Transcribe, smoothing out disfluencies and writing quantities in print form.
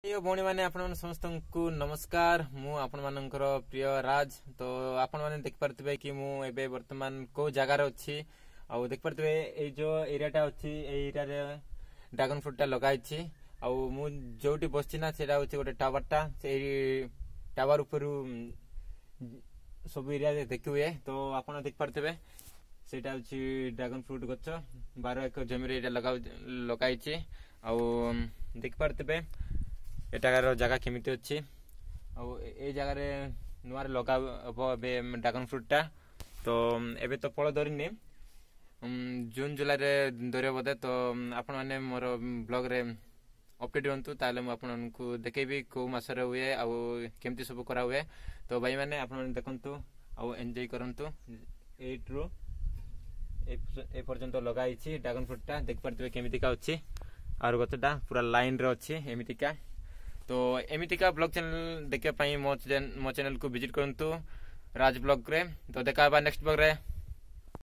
प्रिय भौणी मैंने आपण समस्त को नमस्कार। मु आपण मानकर प्रिय राज। तो आपण माने देख पारथिबे कि मु एबे वर्तमान को जगार अछि आ देख पारथिबे ए जो एरियाटा अछि ए एरिया रे ड्रैगन फ्रूट टा लगाइछि आ मु जोटी बसछि ना सेटा होछि गोटे टावरटा से टावर ऊपर सब एरिया रे देखि हुए। तो आपण देख पारथिबे सेटा होछि ड्रैगन फ्रूट गछ 12 एकर जमी रे एटा लगाइछि आ देख पारथिबे एटाकार जगह केमिति अछि आ ए जगह नुआ लगा ड्रैगन फ्रूटा। तो एबे तो फल धरनी जून जुलाई रे धरे बोधे। तो आपण माने मोर ब्लॉग रे अपडेट दियंतु ताले मु आपण को देखेबी को मास रे हुए आ केमिति सब करा हुए। तो भाई माने आपण माने देखंतु आ एन्जॉय करंतु। एट्रो ए पर्यंत लगाइछि ड्रैगन फ्रूटा देख पारथिबे केमिति का अछि आर गछटा पूरा लाइन रे अछि एमितिका। तो एमितिका ब्लॉग चैनल देखिया पई मो चैनल को विजिट करंतु राज ब्लॉग रे। तो देखा नेक्स्ट ब्लॉग रे।